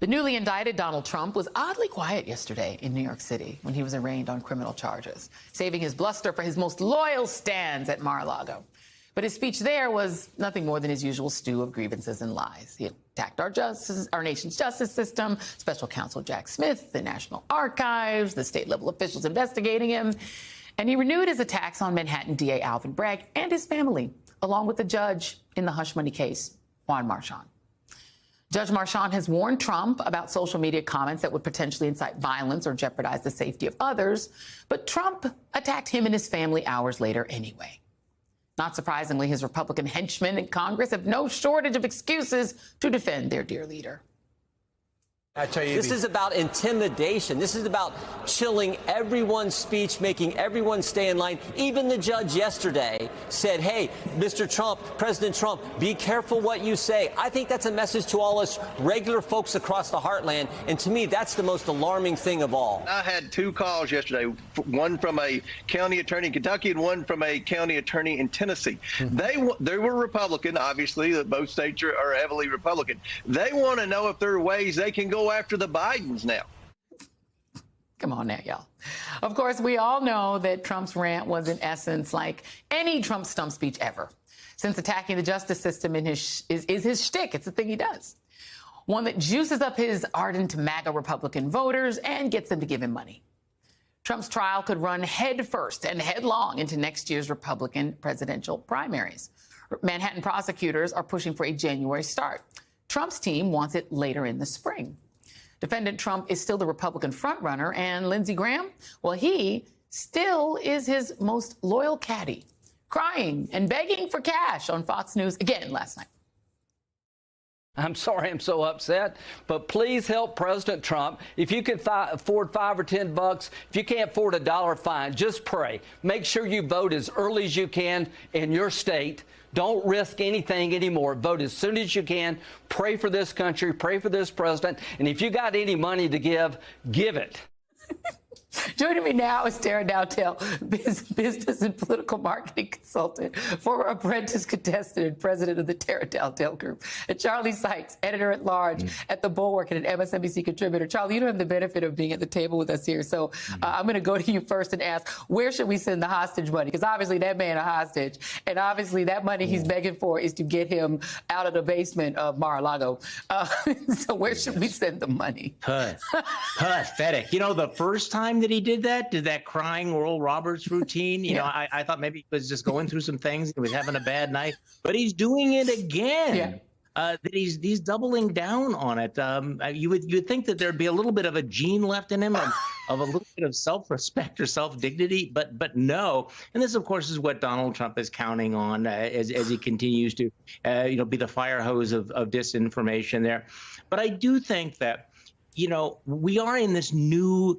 The newly indicted Donald Trump was oddly quiet yesterday in New York City when he was arraigned on criminal charges, saving his bluster for his most loyal stands at Mar-a-Lago. But his speech there was nothing more than his usual stew of grievances and lies. He attacked our nation's justice system, special counsel Jack Smith, the National Archives, the state-level officials investigating him. And he renewed his attacks on Manhattan DA Alvin Bragg and his family, along with the judge in the hush money case, Juan Merchan. Judge Merchan has warned Trump about social media comments that would potentially incite violence or jeopardize the safety of others. But Trump attacked him and his family hours later anyway. Not surprisingly, his Republican henchmen in Congress have no shortage of excuses to defend their dear leader. I tell you, this is about intimidation. This is about chilling everyone's speech, making everyone stay in line. Even the judge yesterday said, hey, Mr. Trump, President Trump, be careful what you say. I think that's a message to all us regular folks across the heartland. And to me, that's the most alarming thing of all. I had two calls yesterday, one from a county attorney in Kentucky and one from a county attorney in Tennessee. They were Republican, obviously. Both states are heavily Republican. They want to know if there are ways they can go after the Bidens now. Come on now, y'all. Of course, we all know that Trump's rant was, in essence, like any Trump stump speech ever, since attacking the justice system is his shtick. It's the thing he does. One that juices up his ardent MAGA Republican voters and gets them to give him money. Trump's trial could run headfirst and headlong into next year's Republican presidential primaries. Manhattan prosecutors are pushing for a January start. Trump's team wants it later in the spring. Defendant Trump is still the Republican frontrunner, and Lindsey Graham, well, he still is his most loyal caddy, crying and begging for cash on Fox News again last night. I'm sorry I'm so upset, but please help President Trump. If you can afford $5 or $10, if you can't afford $1, fine, just pray. Make sure you vote as early as you can in your state. Don't risk anything anymore. Vote as soon as you can. Pray for this country. Pray for this president. And if you got any money to give, give it. Joining me now is Tara Dowdell, business and political marketing consultant, former apprentice contestant and president of the Tara Dowdell Group, and Charlie Sykes, editor-at-large at The Bulwark and an MSNBC contributor. Charlie, you don't have the benefit of being at the table with us here, so I'm going to go to you first and ask, where should we send the hostage money? Because obviously that man a hostage, and obviously that money he's begging for is to get him out of the basement of Mar-a-Lago. So where should we send the money? Pathetic. You know, the first time that he did that crying Oral Roberts routine, you know, I thought maybe he was just going through some things. He was having a bad night, but he's doing it again. That he's doubling down on it. You would think that there'd be a little bit of a gene left in him of a little bit of self-respect or self-dignity, but no. And this, of course, is what Donald Trump is counting on as he continues to, be the fire hose of disinformation there. But I do think that, you know, we are in this new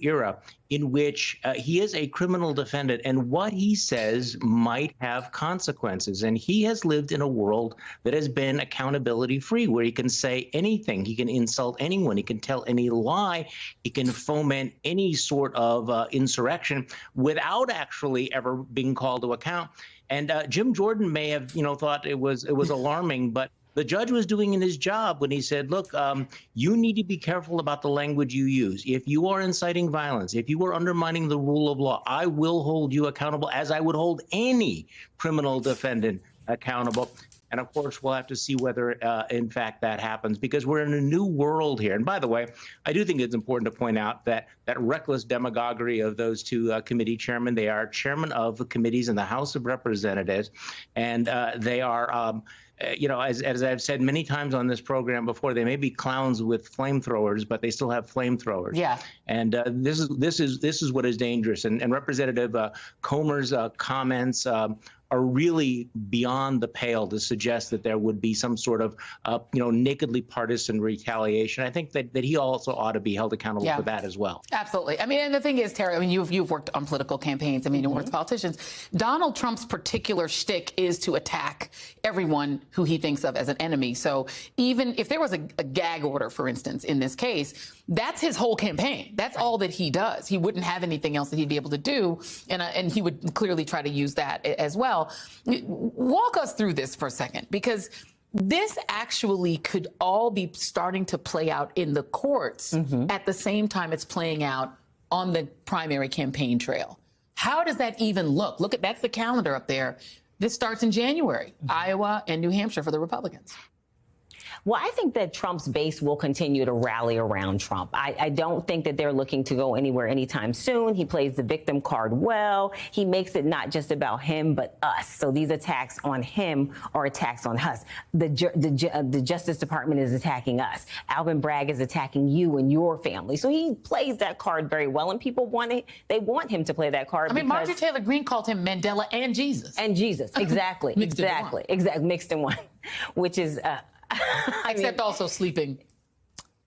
era in which he is a criminal defendant, and what he says might have consequences. And he has lived in a world that has been accountability free, where he can say anything, he can insult anyone, he can tell any lie, he can foment any sort of insurrection without actually ever being called to account. And Jim Jordan may have, thought it was alarming, but the judge was doing in his job when he said, look, you need to be careful about the language you use. If you are inciting violence, if you are undermining the rule of law, I will hold you accountable as I would hold any criminal defendant accountable. And of course, we'll have to see whether, in fact, that happens, because we're in a new world here. And by the way, I do think it's important to point out that reckless demagoguery of those two committee chairmen. They are chairmen of the committees in the House of Representatives, and they are as I've said many times on this program before, they may be clowns with flamethrowers, but they still have flamethrowers. Yeah. And this is what is dangerous. And Representative Comer's comments are really beyond the pale to suggest that there would be some sort of, nakedly partisan retaliation. I think that he also ought to be held accountable for that as well. Absolutely. I mean, and the thing is, Terry, I mean, you've worked on political campaigns. I mean, you've worked with politicians. Donald Trump's particular shtick is to attack everyone who he thinks of as an enemy. So even if there was a gag order, for instance, in this case, that's his whole campaign. That's all that he does. He wouldn't have anything else that he'd be able to do. And he would clearly try to use that as well. Walk us through this for a second, because This actually could all be starting to play out in the courts at the same time it's playing out on the primary campaign trail. How does that even look? Look at, that's the calendar up there. This starts in January, Iowa and New Hampshire for the Republicans. Well, I think that Trump's base will continue to rally around Trump. I don't think that they're looking to go anywhere anytime soon. He plays the victim card well. He makes it not just about him, but us. So these attacks on him are attacks on us. The Justice Department is attacking us. Alvin Bragg is attacking you and your family. So he plays that card very well, and people want it. They want him to play that card. I mean, Marjorie Taylor Greene called him Mandela and Jesus. And Jesus, exactly, mixed in one, which is. Except also sleeping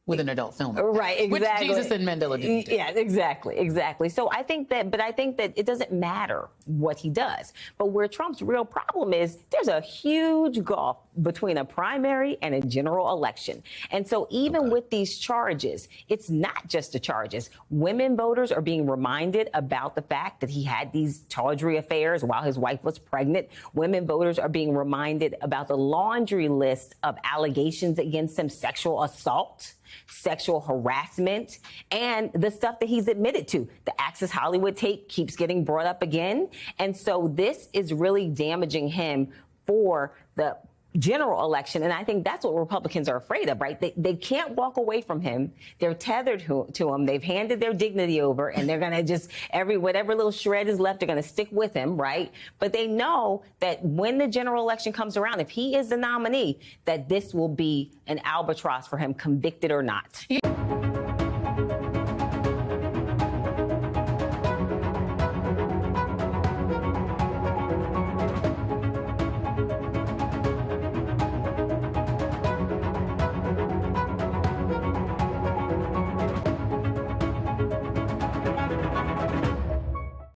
with an adult film. Right, exactly. Which Jesus and Mandela didn't do. Yeah, exactly. So I think that it doesn't matter what he does. But where Trump's real problem is, there's a huge gulf between a primary and a general election. And so even with these charges, it's not just the charges. Women voters are being reminded about the fact that he had these tawdry affairs while his wife was pregnant. Women voters are being reminded about the laundry list of allegations against him, sexual assault, sexual harassment, and the stuff that he's admitted to. The Access Hollywood tape keeps getting brought up again. And so this is really damaging him for the general election. And I think that's what Republicans are afraid of, right? They can't walk away from him. They're tethered to him. They've handed their dignity over, and they're going to just whatever little shred is left, they're going to stick with him, right? But they know that when the general election comes around, if he is the nominee, that this will be an albatross for him, convicted or not.